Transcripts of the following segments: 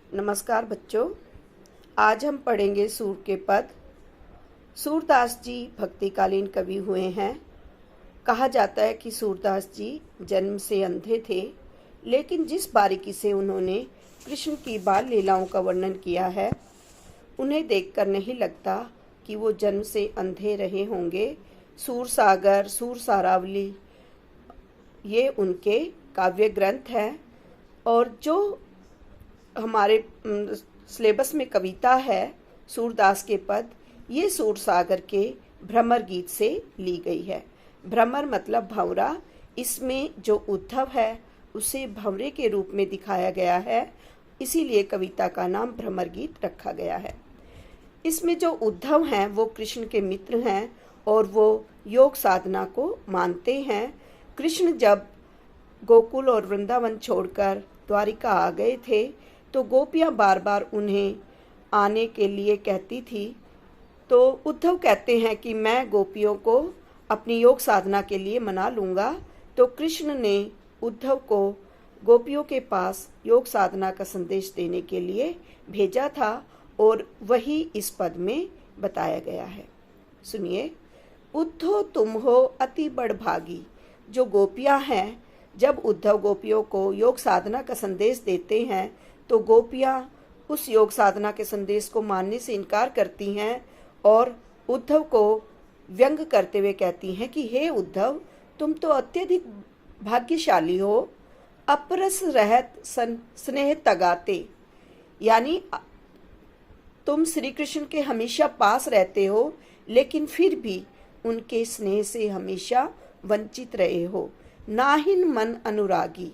नमस्कार बच्चों, आज हम पढ़ेंगे सूर के पद। सूरदास जी भक्तिकालीन कवि हुए हैं। कहा जाता है कि सूरदास जी जन्म से अंधे थे, लेकिन जिस बारीकी से उन्होंने कृष्ण की बाल लीलाओं का वर्णन किया है, उन्हें देखकर नहीं लगता कि वो जन्म से अंधे रहे होंगे। सूर सागर, सूर सारावली, ये उनके काव्य ग्रंथ हैं। और जो हमारे सिलेबस में कविता है सूरदास के पद, ये सूर सागर के भ्रमर गीत से ली गई है। भ्रमर मतलब भंवरा। इसमें जो उद्धव है उसे भंवरे के रूप में दिखाया गया है, इसीलिए कविता का नाम भ्रमर गीत रखा गया है। इसमें जो उद्धव हैं वो कृष्ण के मित्र हैं और वो योग साधना को मानते हैं। कृष्ण जब गोकुल और वृंदावन छोड़कर द्वारिका आ गए थे तो गोपियां बार बार उन्हें आने के लिए कहती थी। तो उद्धव कहते हैं कि मैं गोपियों को अपनी योग साधना के लिए मना लूँगा। तो कृष्ण ने उद्धव को गोपियों के पास योग साधना का संदेश देने के लिए भेजा था और वही इस पद में बताया गया है। सुनिए। उद्धव तुम हो अति बड़भागी। जो गोपियां हैं, जब उद्धव गोपियों को योग साधना का संदेश देते हैं तो गोपियां उस योग साधना के संदेश को मानने से इनकार करती हैं और उद्धव को व्यंग करते हुए कहती हैं कि हे उद्धव, तुम तो अत्यधिक भाग्यशाली हो। अपरस रहत स्नेह तगाते, यानी तुम श्री कृष्ण के हमेशा पास रहते हो लेकिन फिर भी उनके स्नेह से हमेशा वंचित रहे हो। नाहिन मन अनुरागी,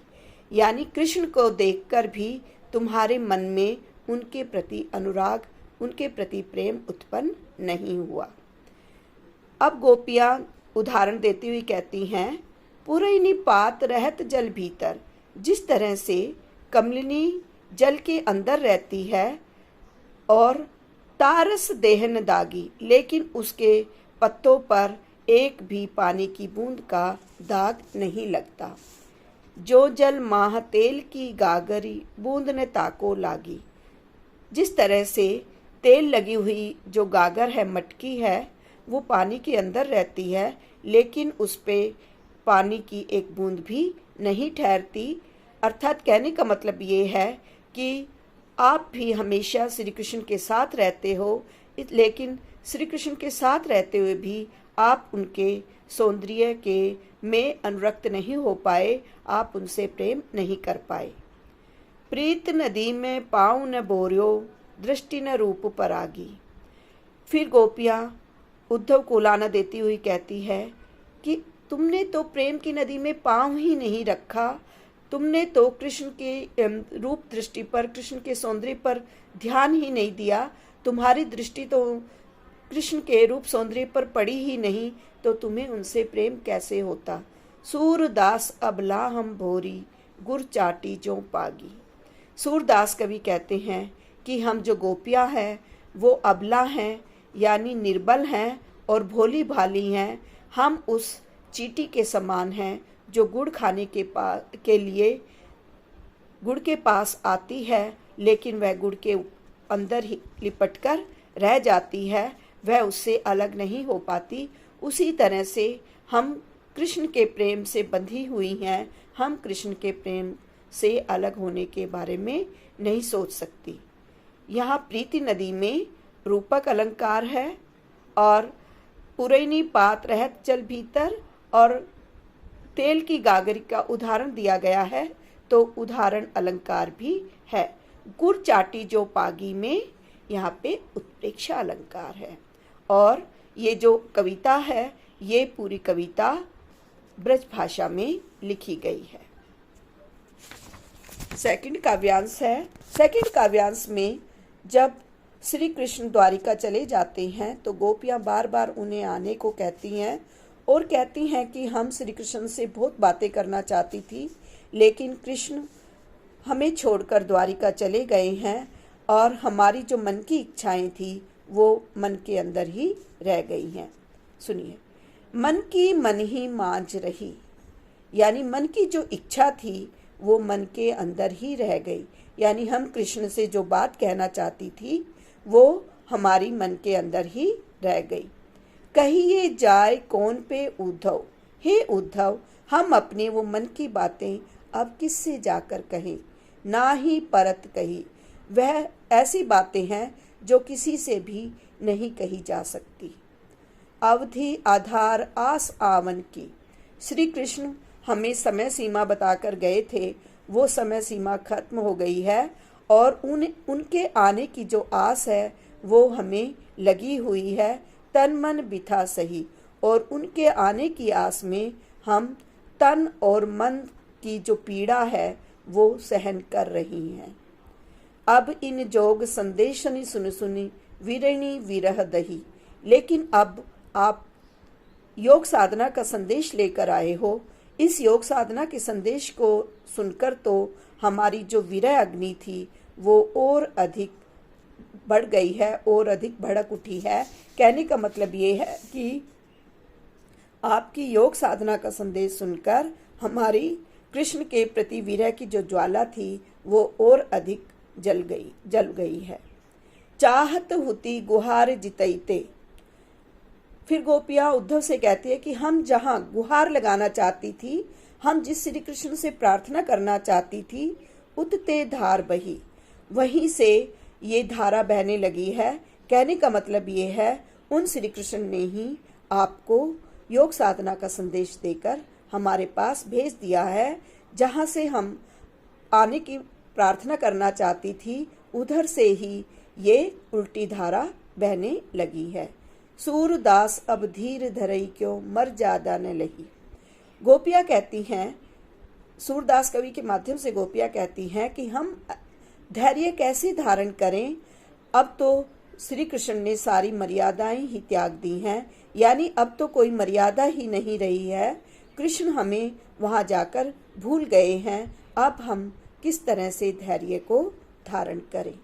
यानी कृष्ण को देखकर भी तुम्हारे मन में उनके प्रति अनुराग, उनके प्रति प्रेम उत्पन्न नहीं हुआ। अब गोपियां उदाहरण देती हुई कहती हैं, पुरैनी पात रहत जल भीतर। जिस तरह से कमलिनी जल के अंदर रहती है और तारस देहन दागी, लेकिन उसके पत्तों पर एक भी पानी की बूंद का दाग नहीं लगता। जो जल माह तेल की गागरी बूंद ने ताको लागी। जिस तरह से तेल लगी हुई जो गागर है, मटकी है, वो पानी के अंदर रहती है लेकिन उस पे पानी की एक बूंद भी नहीं ठहरती। अर्थात कहने का मतलब ये है कि आप भी हमेशा श्री कृष्ण के साथ रहते हो, लेकिन श्री कृष्ण के साथ रहते हुए भी आप उनके सौंदर्य के में अनुरक्त नहीं हो पाए, आप उनसे प्रेम नहीं कर पाए। प्रीत नदी में पाँव न बोर्यो, दृष्टि न रूप परागी। फिर गोपियाँ उद्धव को लाना देती हुई कहती है कि तुमने तो प्रेम की नदी में पाँव ही नहीं रखा, तुमने तो कृष्ण के रूप दृष्टि पर, कृष्ण के सौंदर्य पर ध्यान ही नहीं दिया। तुम्हारी दृष्टि तो कृष्ण के रूप सौंदर्य पर पड़ी ही नहीं, तो तुम्हें उनसे प्रेम कैसे होता। सूरदास अबला हम भोरी, गुर चाटी जो पागी। सूरदास कवि कहते हैं कि हम जो गोपियां हैं वो अबला हैं, यानी निर्बल हैं और भोली भाली हैं। हम उस चींटी के समान हैं जो गुड़ खाने के लिए गुड़ के पास आती है, लेकिन वह गुड़ के अंदर ही लिपटकर रह जाती है, वह उससे अलग नहीं हो पाती। उसी तरह से हम कृष्ण के प्रेम से बंधी हुई हैं। हम कृष्ण के प्रेम से अलग होने के बारे में नहीं सोच सकती। यहाँ प्रीति नदी में रूपक अलंकार है और पुरैनी पात रहत जल भीतर और तेल की गागरी का उदाहरण दिया गया है, तो उदाहरण अलंकार भी है। गुड़ चाटी जो पागी में यहाँ पे उत्प्रेक्षा अलंकार है। और ये जो कविता है, ये पूरी कविता ब्रज भाषा में लिखी गई है। सेकंड काव्यांश है। सेकंड काव्यांश में जब श्री कृष्ण द्वारिका चले जाते हैं तो गोपियां बार बार उन्हें आने को कहती हैं और कहती हैं कि हम श्री कृष्ण से बहुत बातें करना चाहती थी, लेकिन कृष्ण हमें छोड़कर द्वारिका चले गए हैं और हमारी जो मन की इच्छाएं थी वो मन के अंदर ही रह गई हैं। सुनिए। मन की मन ही मांझ रही, यानी मन की जो इच्छा थी वो मन के अंदर ही रह गई, यानी हम कृष्ण से जो बात कहना चाहती थी वो हमारी मन के अंदर ही रह गई। कहिए जाए कौन पे उद्धव, हे उद्धव हम अपने वो मन की बातें अब किससे जाकर कहें, ना ही परत कही। वह ऐसी बातें हैं जो किसी से भी नहीं कही जा सकती। अवधि आधार आस आवन की। श्री कृष्ण हमें समय सीमा बताकर गए थे, वो समय सीमा खत्म हो गई है और उनके आने की जो आस है वो हमें लगी हुई है, तन मन बिथा सही। और उनके आने की आस में हम तन और मन की जो पीड़ा है वो सहन कर रही हैं। अब इन जोग संदेशनि सुन सुनी वीरणी विरह दही। लेकिन अब आप योग साधना का संदेश लेकर आए हो। इस योग साधना के संदेश को सुनकर तो हमारी जो विरह अग्नि थी वो और अधिक बढ़ गई है और अधिक भड़क उठी है। कहने का मतलब ये है कि आपकी योग साधना का संदेश सुनकर हमारी कृष्ण के प्रति विरह की जो ज्वाला थी वो और अधिक जल गई है। चाहत हुती गुहार जितैते। फिर गोपियां उद्धव से कहती है कि हम जहां गुहार लगाना चाहती थी, हम जिस श्री कृष्ण से प्रार्थना करना चाहती थी, उतते धार बही, वहीं से ये धारा बहने लगी है। कहने का मतलब ये है उन श्री कृष्ण ने ही आपको योग साधना का संदेश देकर हमारे पास भेज दिया है। जहां से हम आने की प्रार्थना करना चाहती थी उधर से ही ये उल्टी धारा बहने लगी है। सूरदास अब धीर धरई क्यों मर ज्यादा न लही। गोपियां कहती हैं, सूरदास कवि के माध्यम से गोपियां कहती हैं कि हम धैर्य कैसे धारण करें। अब तो श्री कृष्ण ने सारी मर्यादाएं ही त्याग दी हैं, यानी अब तो कोई मर्यादा ही नहीं रही है। कृष्ण हमें वहां जाकर भूल गए हैं। अब हम किस तरह से धैर्य को धारण करें।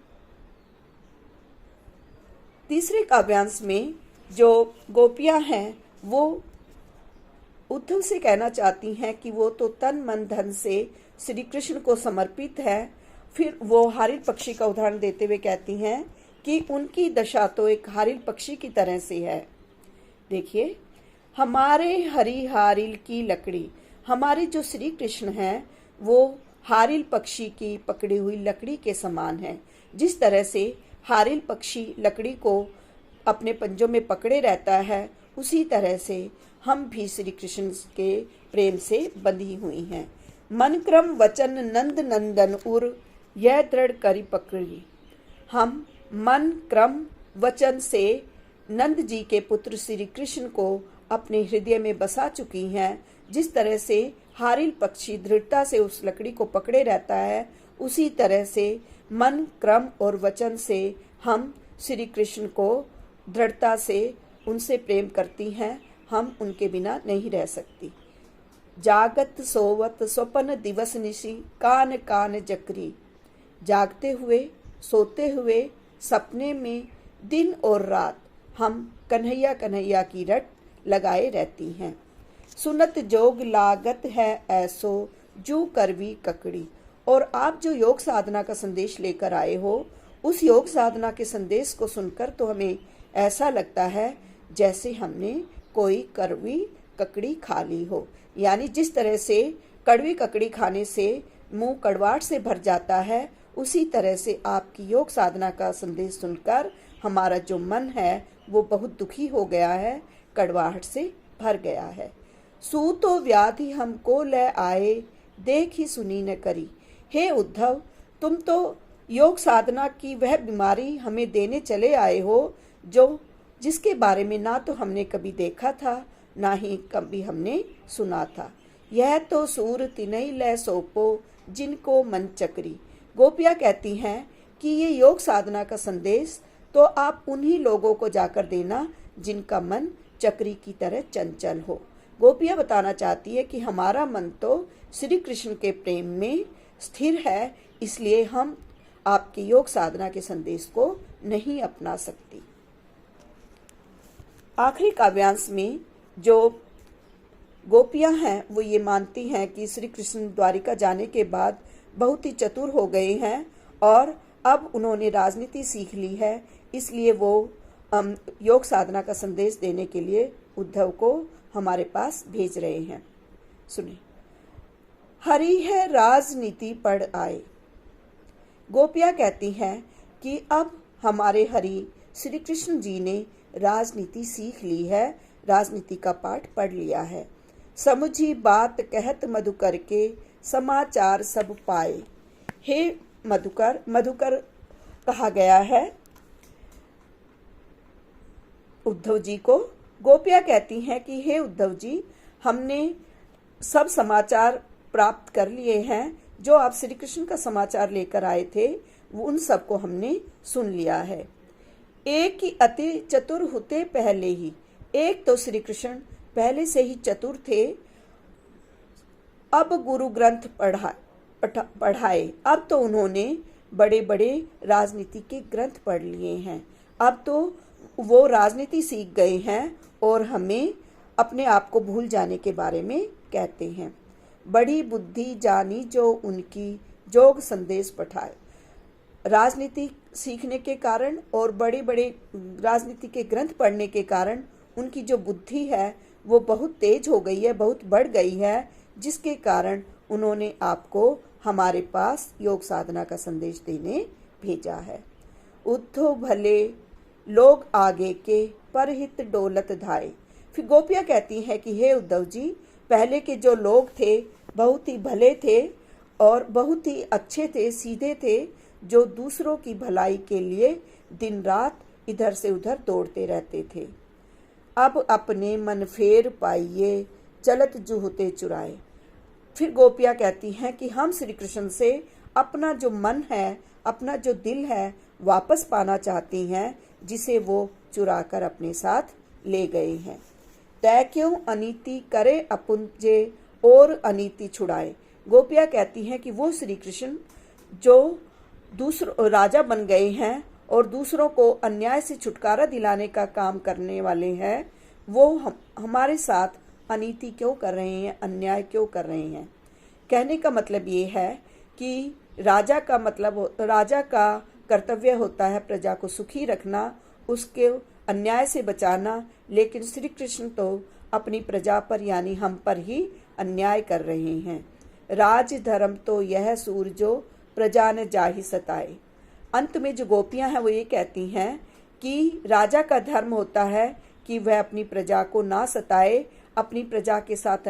तीसरे काव्यांश में जो गोपियां हैं वो उद्धव से कहना चाहती हैं कि वो तो तन मन धन से श्री कृष्ण को समर्पित है। फिर वो हारिल पक्षी का उदाहरण देते हुए कहती हैं कि उनकी दशा तो एक हारिल पक्षी की तरह से है। देखिए, हमारे हरी हारिल की लकड़ी, हमारे जो श्री कृष्ण हैं वो हारिल पक्षी की पकड़ी हुई लकड़ी के समान है। जिस तरह से हारिल पक्षी लकड़ी को अपने पंजों में पकड़े रहता है, उसी तरह से हम भी श्री कृष्ण के प्रेम से बंधी हुई हैं। मन क्रम वचन नंद नंदन उर यह दृढ़ करी पकड़ी। हम मन क्रम वचन से नंद जी के पुत्र श्री कृष्ण को अपने हृदय में बसा चुकी हैं। जिस तरह से हारिल पक्षी दृढ़ता से उस लकड़ी को पकड़े रहता है, उसी तरह से मन क्रम और वचन से हम श्री कृष्ण को दृढ़ता से उनसे प्रेम करती हैं। हम उनके बिना नहीं रह सकती। जागत सोवत स्वपन दिवस निशी कान कान जकरी। जागते हुए, सोते हुए, सपने में दिन और रात हम कन्हैया कन्हैया की रट लगाए रहती हैं। सुनत जोग लागत है ऐसो जू करवी ककड़ी। और आप जो योग साधना का संदेश लेकर आए हो, उस योग साधना के संदेश को सुनकर तो हमें ऐसा लगता है जैसे हमने कोई कड़वी ककड़ी खा ली हो। यानी जिस तरह से कड़वी ककड़ी खाने से मुंह कड़वाहट से भर जाता है, उसी तरह से आपकी योग साधना का संदेश सुनकर हमारा जो मन है वो बहुत दुखी हो गया है, कड़वाहट से भर गया है। सू तो व्याधि हमको ले आए, देख ही सुनी न करी। हे उद्धव, तुम तो योग साधना की वह बीमारी हमें देने चले आए हो जिसके बारे में ना तो हमने कभी देखा था, ना ही कभी हमने सुना था। यह तो सूर तिनई ले सोपो जिनको मन चक्री। गोपियां कहती हैं कि ये योग साधना का संदेश तो आप उन्हीं लोगों को जाकर देना जिनका मन चक्री की तरह चंचल हो। गोपियां बताना चाहती है कि हमारा मन तो श्री कृष्ण के प्रेम में स्थिर है, इसलिए हम आपके योग साधना के संदेश को नहीं अपना सकती। आखिरी काव्यांश में जो गोपियां हैं वो ये मानती हैं कि श्री कृष्ण द्वारिका जाने के बाद बहुत ही चतुर हो गए हैं और अब उन्होंने राजनीति सीख ली है, इसलिए वो योग साधना का संदेश देने के लिए उद्धव को हमारे पास भेज रहे हैं। सुनिए। हरि है राजनीति पढ़ आए। गोपियां कहती हैं कि अब हमारे हरि श्री कृष्ण जी ने राजनीति सीख ली है, राजनीति का पाठ पढ़ लिया है। समुझी बात कहत मधुकर के समाचार सब पाए। हे मधुकर, मधुकर कहा गया है उद्धव जी को। गोपियां कहती हैं कि हे उद्धव जी, हमने सब समाचार प्राप्त कर लिए हैं, जो आप श्री कृष्ण का समाचार लेकर आए थे वो उन सबको हमने सुन लिया है। एक ही अति चतुर होते पहले ही, एक तो श्री कृष्ण पहले से ही चतुर थे, अब गुरु ग्रंथ पढ़ाए। अब तो उन्होंने बड़े बड़े राजनीति के ग्रंथ पढ़ लिए हैं, अब तो वो राजनीति सीख गए हैं और हमें अपने आप को भूल जाने के बारे में कहते हैं। बड़ी बुद्धि जानी जो उनकी, जोग संदेश पठाए। राजनीति सीखने के कारण और बड़े बड़े राजनीति के ग्रंथ पढ़ने के कारण उनकी जो बुद्धि है वो बहुत तेज हो गई है, बहुत बढ़ गई है, जिसके कारण उन्होंने आपको हमारे पास योग साधना का संदेश देने भेजा है। उद्धव भले लोग आगे के परहित डोलत धाए। फिर गोपियां कहती हैं कि हे उद्धव जी, पहले के जो लोग थे बहुत ही भले थे और बहुत ही अच्छे थे, सीधे थे, जो दूसरों की भलाई के लिए दिन रात इधर से उधर दौड़ते रहते थे। अब अपने मन फेर पाइए, चलत जुहते चुराए। फिर गोपियां कहती हैं कि हम श्री कृष्ण से अपना जो मन है, अपना जो दिल है वापस पाना चाहती हैं, जिसे वो चुरा कर अपने साथ ले गए हैं। तय क्यों अनीति करे अपुंजे और अनीति छुड़ाए। गोपियां कहती हैं कि वो श्री कृष्ण जो दूसरों राजा बन गए हैं और दूसरों को अन्याय से छुटकारा दिलाने का काम करने वाले हैं, वो हमारे साथ अनीति क्यों कर रहे हैं, अन्याय क्यों कर रहे हैं। कहने का मतलब ये है कि राजा का कर्तव्य होता है प्रजा को सुखी रखना, उसके अन्याय से बचाना, लेकिन श्री कृष्ण तो अपनी प्रजा पर यानी हम पर ही अन्याय कर रहे हैं। राज धर्म तो यह सूर जो प्रजा न जाहि सताए। अंत में जो गोपियां हैं वो ये कहती हैं कि राजा का धर्म होता है कि वह अपनी प्रजा को ना सताए, अपनी प्रजा के साथ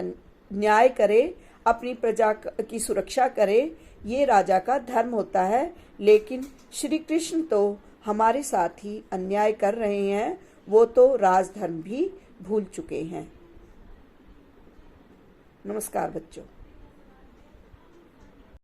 न्याय करे, अपनी प्रजा की सुरक्षा करे, ये राजा का धर्म होता है। लेकिन श्री कृष्ण तो हमारे साथ ही अन्याय कर रहे हैं, वो तो राजधर्म भी भूल चुके हैं। नमस्कार बच्चों।